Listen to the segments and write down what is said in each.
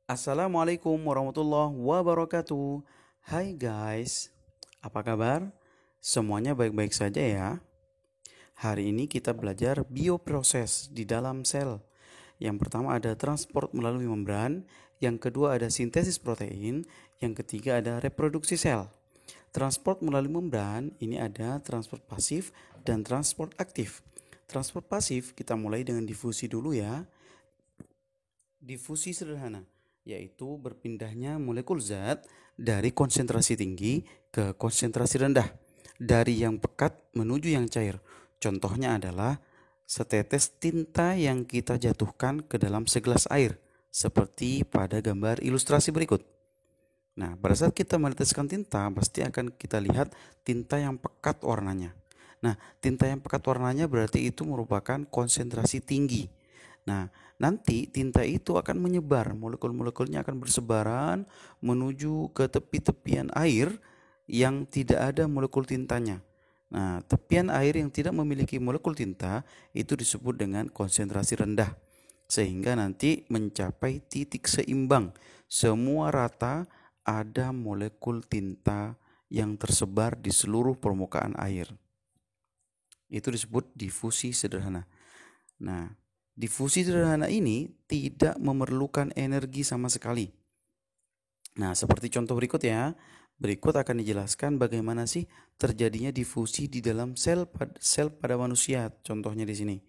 Assalamualaikum warahmatullahi wabarakatuh. Hai guys, apa kabar? Semuanya baik-baik saja ya. Hari ini kita belajar bioproses di dalam sel. Yang pertama ada transport melalui membran, yang kedua ada sintesis protein, yang ketiga ada reproduksi sel. Transport melalui membran ini ada transport pasif dan transport aktif. Transport pasif kita mulai dengan difusi dulu ya. Difusi sederhana, yaitu berpindahnya molekul zat dari konsentrasi tinggi ke konsentrasi rendah, dari yang pekat menuju yang cair. Contohnya adalah setetes tinta yang kita jatuhkan ke dalam segelas air, seperti pada gambar ilustrasi berikut. Nah, pada saat kita meneteskan tinta, pasti akan kita lihat tinta yang pekat warnanya. Nah, tinta yang pekat warnanya berarti itu merupakan konsentrasi tinggi. Nah, nanti tinta itu akan menyebar, molekul-molekulnya akan bersebaran menuju ke tepi-tepian air yang tidak ada molekul tintanya. Nah, tepian air yang tidak memiliki molekul tinta itu disebut dengan konsentrasi rendah. Sehingga nanti mencapai titik seimbang, semua rata ada molekul tinta yang tersebar di seluruh permukaan air. Itu disebut difusi sederhana. Nah, difusi sederhana ini tidak memerlukan energi sama sekali. Nah, seperti contoh berikut ya. Berikut akan dijelaskan bagaimana sih terjadinya difusi di dalam sel pada manusia. Contohnya di sini,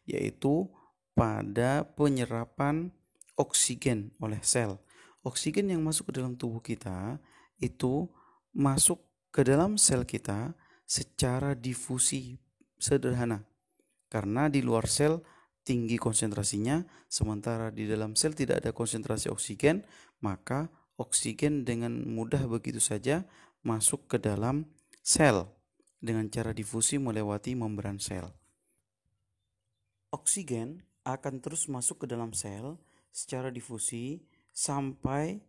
yaitu pada penyerapan oksigen oleh sel. Oksigen yang masuk ke dalam tubuh kita itu masuk ke dalam sel kita secara difusi sederhana. Karena di luar sel tinggi konsentrasinya, sementara di dalam sel tidak ada konsentrasi oksigen, maka oksigen dengan mudah begitu saja masuk ke dalam sel dengan cara difusi melewati membran sel. Oksigen akan terus masuk ke dalam sel secara difusi sampai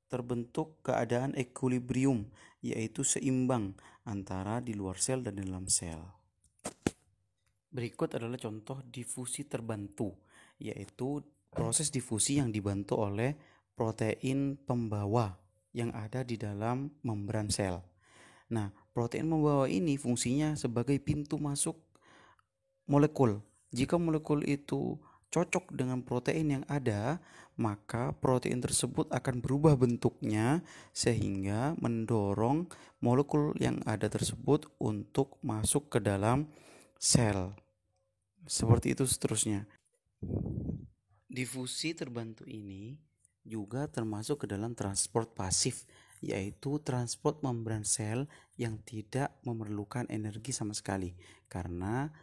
terbentuk keadaan equilibrium, yaitu seimbang antara di luar sel dan di dalam sel. Berikut adalah contoh difusi terbantu, yaitu proses difusi yang dibantu oleh protein pembawa yang ada di dalam membran sel. Nah, protein pembawa ini fungsinya sebagai pintu masuk molekul. Jika molekul itu cocok dengan protein yang ada, maka protein tersebut akan berubah bentuknya sehingga mendorong molekul yang ada tersebut untuk masuk ke dalam sel. Seperti itu seterusnya. Difusi terbantu ini juga termasuk ke dalam transport pasif, yaitu transport membran sel yang tidak memerlukan energi sama sekali karena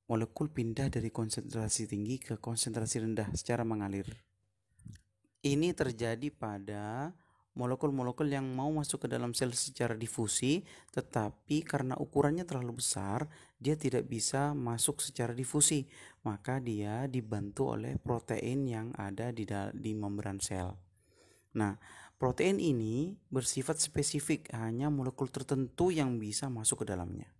molekul pindah dari konsentrasi tinggi ke konsentrasi rendah secara mengalir. Ini terjadi pada molekul-molekul yang mau masuk ke dalam sel secara difusi, tetapi karena ukurannya terlalu besar, dia tidak bisa masuk secara difusi, maka dia dibantu oleh protein yang ada di membran sel. Nah, protein ini bersifat spesifik, hanya molekul tertentu yang bisa masuk ke dalamnya.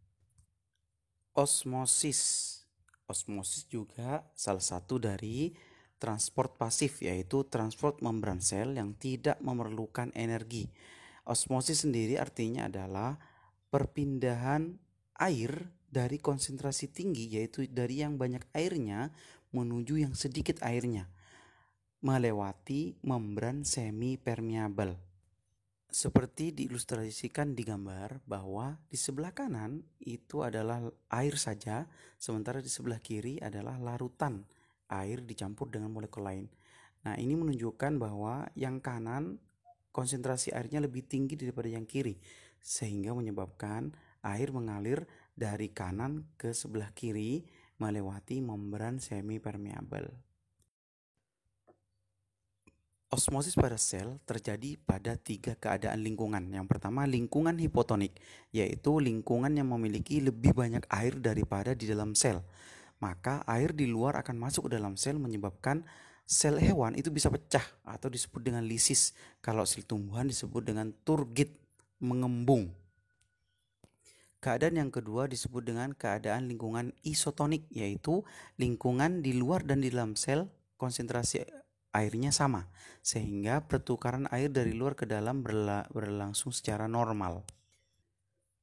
Osmosis. Osmosis juga salah satu dari transport pasif, yaitu transport membran sel yang tidak memerlukan energi. Osmosis sendiri artinya adalah perpindahan air dari konsentrasi tinggi, yaitu dari yang banyak airnya menuju yang sedikit airnya, melewati membran semi permeabel. Seperti diilustrasikan di gambar bahwa di sebelah kanan itu adalah air saja, sementara di sebelah kiri adalah larutan air dicampur dengan molekul lain. Nah, ini menunjukkan bahwa yang kanan konsentrasi airnya lebih tinggi daripada yang kiri, sehingga menyebabkan air mengalir dari kanan ke sebelah kiri melewati membran semi permeabel. Osmosis pada sel terjadi pada 3 keadaan lingkungan. Yang pertama, lingkungan hipotonik, yaitu lingkungan yang memiliki lebih banyak air daripada di dalam sel. Maka air di luar akan masuk ke dalam sel menyebabkan sel hewan itu bisa pecah atau disebut dengan lisis. Kalau sel tumbuhan disebut dengan turgid, mengembung. Keadaan yang kedua disebut dengan keadaan lingkungan isotonik, yaitu lingkungan di luar dan di dalam sel konsentrasi airnya sama, sehingga pertukaran air dari luar ke dalam berlangsung secara normal.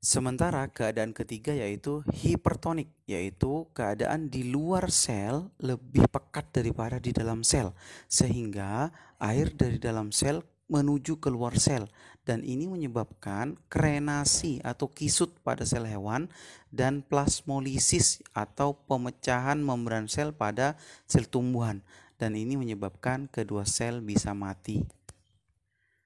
Sementara keadaan ketiga yaitu hipertonik, yaitu keadaan di luar sel lebih pekat daripada di dalam sel, sehingga air dari dalam sel menuju keluar sel, dan ini menyebabkan krenasi atau kisut pada sel hewan dan plasmolisis atau pemecahan membran sel pada sel tumbuhan, dan ini menyebabkan kedua sel bisa mati.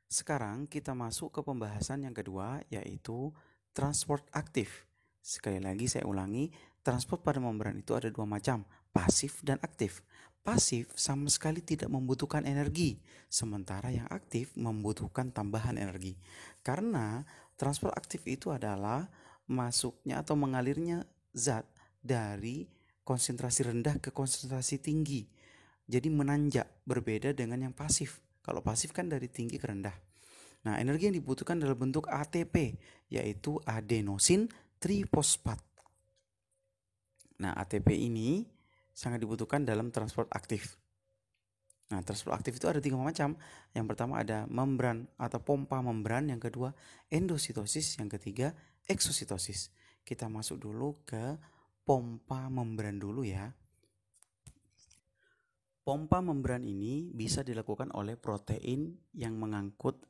Sekarang kita masuk ke pembahasan yang kedua, yaitu transport aktif. Sekali lagi saya ulangi, transport pada membran itu ada dua macam, pasif dan aktif. Pasif sama sekali tidak membutuhkan energi, sementara yang aktif membutuhkan tambahan energi. Karena transport aktif itu adalah masuknya atau mengalirnya zat dari konsentrasi rendah ke konsentrasi tinggi. Jadi menanjak, berbeda dengan yang pasif. Kalau pasif kan dari tinggi ke rendah. Nah, energi yang dibutuhkan dalam bentuk ATP, yaitu adenosin trifosfat. Nah, ATP ini sangat dibutuhkan dalam transport aktif. Nah, transport aktif itu ada 3 macam. Yang pertama ada membran atau pompa membran, yang kedua endositosis, yang ketiga eksositosis. Kita masuk dulu ke pompa membran dulu ya. Pompa membran ini bisa dilakukan oleh protein yang mengangkut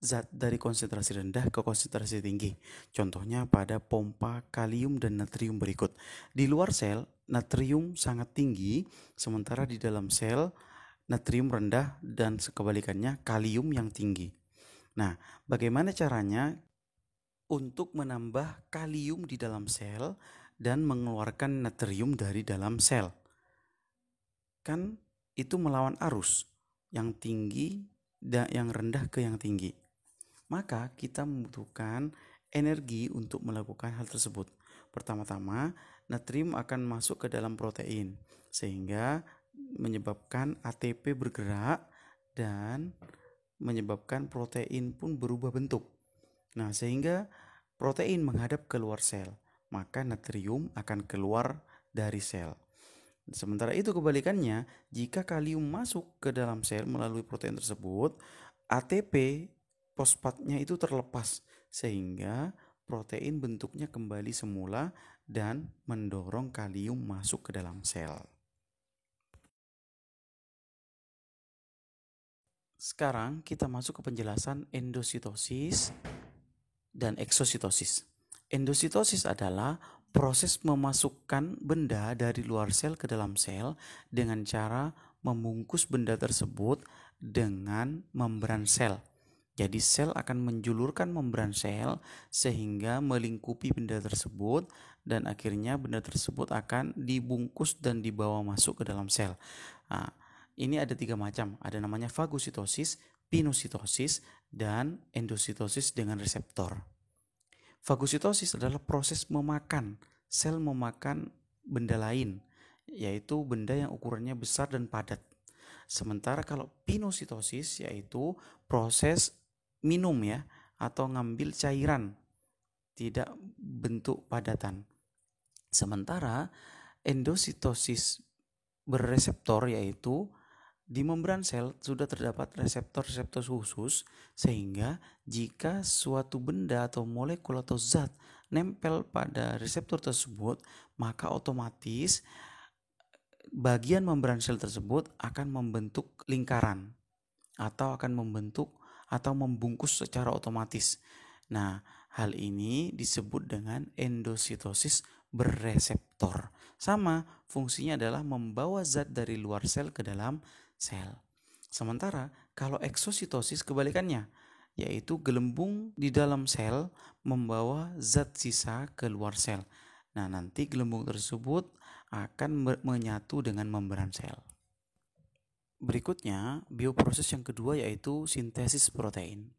zat dari konsentrasi rendah ke konsentrasi tinggi. Contohnya pada pompa kalium dan natrium berikut. Di luar sel, natrium sangat tinggi, sementara di dalam sel, natrium rendah dan kebalikannya kalium yang tinggi. Nah, bagaimana caranya untuk menambah kalium di dalam sel dan mengeluarkan natrium dari dalam sel? Kan itu melawan arus yang tinggi dan yang rendah ke yang tinggi. Maka kita membutuhkan energi untuk melakukan hal tersebut. Pertama-tama, natrium akan masuk ke dalam protein sehingga menyebabkan ATP bergerak dan menyebabkan protein pun berubah bentuk. Nah, sehingga protein menghadap keluar sel, maka natrium akan keluar dari sel. Sementara itu kebalikannya, jika kalium masuk ke dalam sel melalui protein tersebut, ATP fosfatnya itu terlepas sehingga protein bentuknya kembali semula dan mendorong kalium masuk ke dalam sel. Sekarang kita masuk ke penjelasan endositosis dan eksositosis. Endositosis adalah proses memasukkan benda dari luar sel ke dalam sel dengan cara membungkus benda tersebut dengan membran sel. Jadi sel akan menjulurkan membran sel sehingga melingkupi benda tersebut dan akhirnya benda tersebut akan dibungkus dan dibawa masuk ke dalam sel. Nah, ini ada 3 macam, ada namanya fagositosis, pinositosis, dan endositosis dengan reseptor. Fagositosis adalah proses memakan, sel memakan benda lain, yaitu benda yang ukurannya besar dan padat. Sementara kalau pinositosis yaitu proses minum ya, atau ngambil cairan, tidak bentuk padatan. Sementara endositosis berreseptor yaitu di membran sel sudah terdapat reseptor-reseptor khusus sehingga jika suatu benda atau molekul atau zat nempel pada reseptor tersebut, maka otomatis bagian membran sel tersebut akan membentuk lingkaran atau akan membentuk atau membungkus secara otomatis. Nah, hal ini disebut dengan endositosis berreseptor. Sama, fungsinya adalah membawa zat dari luar sel ke dalam sel. Sementara kalau eksositosis kebalikannya, yaitu gelembung di dalam sel membawa zat sisa ke luar sel. Nah, nanti gelembung tersebut akan menyatu dengan membran sel. Berikutnya, bioproses yang kedua yaitu sintesis protein.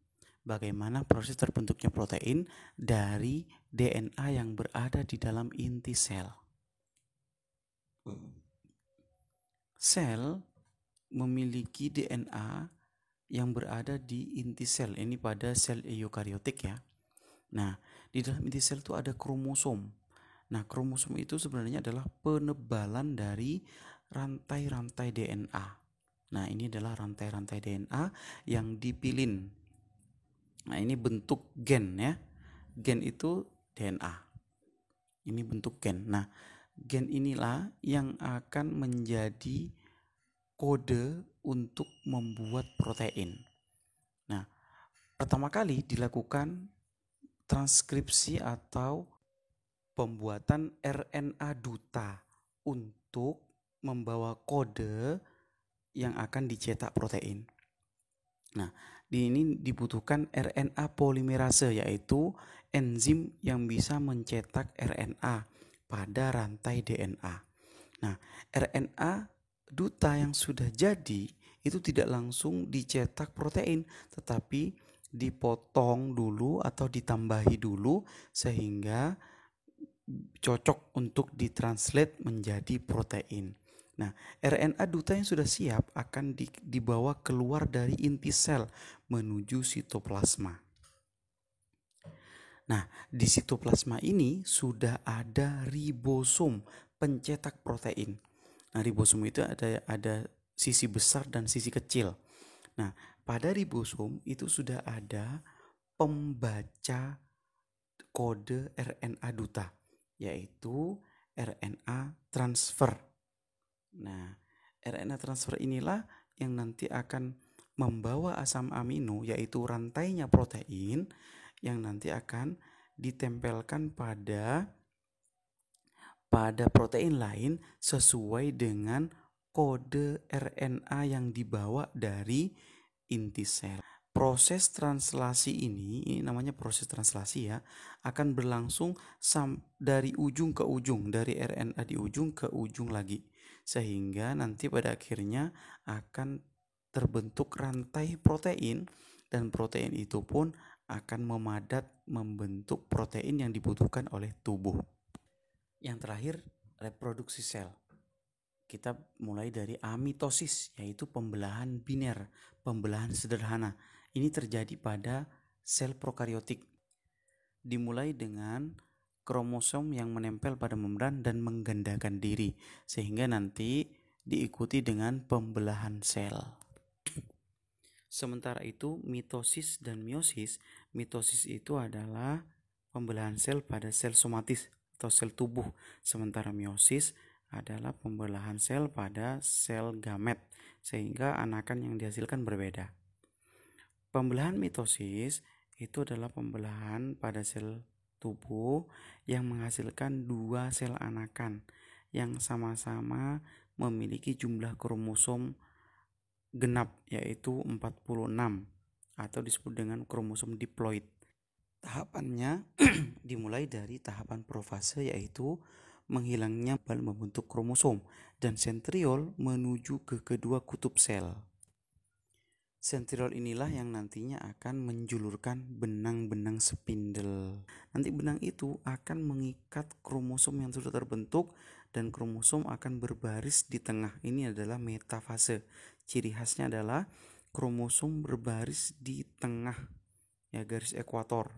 Bagaimana proses terbentuknya protein dari DNA yang berada di dalam inti sel. Sel memiliki DNA yang berada di inti sel, ini pada sel eukariotik ya. Nah, di dalam inti sel itu ada kromosom. Nah, kromosom itu sebenarnya adalah penebalan dari rantai-rantai DNA. Nah, ini adalah rantai-rantai DNA yang dipilin. Nah, ini bentuk gen ya. Gen itu DNA. Ini bentuk gen. Nah, gen inilah yang akan menjadi kode untuk membuat protein. Nah, pertama kali dilakukan transkripsi atau pembuatan RNA duta untuk membawa kode yang akan dicetak protein. Nah, di ini dibutuhkan RNA polimerase, yaitu enzim yang bisa mencetak RNA pada rantai DNA. Nah, RNA duta yang sudah jadi itu tidak langsung dicetak protein, tetapi dipotong dulu atau ditambahi dulu sehingga cocok untuk ditranslate menjadi protein. Nah, RNA duta yang sudah siap akan dibawa keluar dari inti sel menuju sitoplasma. Nah, di sitoplasma ini sudah ada ribosom pencetak protein. Nah, ribosom itu ada sisi besar dan sisi kecil. Nah, pada ribosom itu sudah ada pembaca kode RNA duta, yaitu RNA transfer. Nah, RNA transfer inilah yang nanti akan membawa asam amino, yaitu rantainya protein, yang nanti akan ditempelkan pada protein lain sesuai dengan kode RNA yang dibawa dari inti sel. Proses translasi ini namanya proses translasi ya, akan berlangsung dari ujung ke ujung, dari RNA di ujung ke ujung lagi, sehingga nanti pada akhirnya akan terbentuk rantai protein, dan protein itu pun akan memadat membentuk protein yang dibutuhkan oleh tubuh. Yang terakhir, reproduksi sel. Kita mulai dari amitosis, yaitu pembelahan biner, pembelahan sederhana. Ini terjadi pada sel prokariotik. Dimulai dengan kromosom yang menempel pada membran dan menggandakan diri, sehingga nanti diikuti dengan pembelahan sel. Sementara itu, mitosis dan meiosis. Mitosis itu adalah pembelahan sel pada sel somatis atau sel tubuh, sementara meiosis adalah pembelahan sel pada sel gamet, sehingga anakan yang dihasilkan berbeda. Pembelahan mitosis itu adalah pembelahan pada sel tubuh yang menghasilkan dua sel anakan yang sama-sama memiliki jumlah kromosom genap, yaitu 46 atau disebut dengan kromosom diploid. Tahapannya dimulai dari tahapan profase, yaitu menghilangnya membentuk kromosom, dan sentriol menuju ke kedua kutub sel. Sentriol inilah yang nantinya akan menjulurkan benang-benang spindle. Nanti benang itu akan mengikat kromosom yang sudah terbentuk, dan kromosom akan berbaris di tengah. Ini adalah metafase. Ciri khasnya adalah kromosom berbaris di tengah, ya, garis ekuator.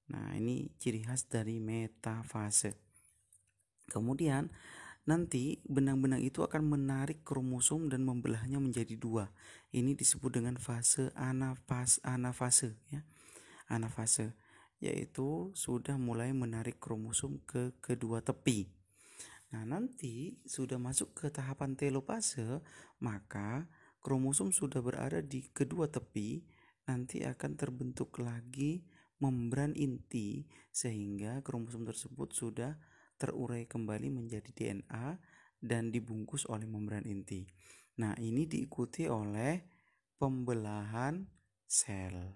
Nah, ini ciri khas dari metafase. Kemudian nanti benang-benang itu akan menarik kromosom dan membelahnya menjadi dua. Ini disebut dengan fase anafase ya. Anafase, yaitu sudah mulai menarik kromosom ke kedua tepi. Nah, nanti sudah masuk ke tahapan telopase, maka kromosom sudah berada di kedua tepi, nanti akan terbentuk lagi membran inti, sehingga kromosom tersebut sudah terurai kembali menjadi DNA dan dibungkus oleh membran inti. Nah, ini diikuti oleh pembelahan sel.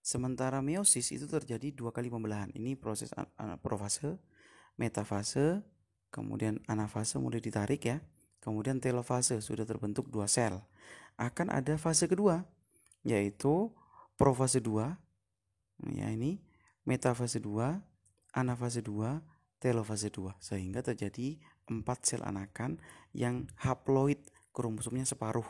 Sementara meiosis itu terjadi dua kali pembelahan. Ini proses profase, metafase, kemudian anafase mulai ditarik ya. Kemudian telofase sudah terbentuk dua sel. Akan ada fase kedua, yaitu profase 2. Ya, ini metafase 2, anafase 2, telofase 2, sehingga terjadi 4 sel anakan yang haploid, kromosomnya separuh.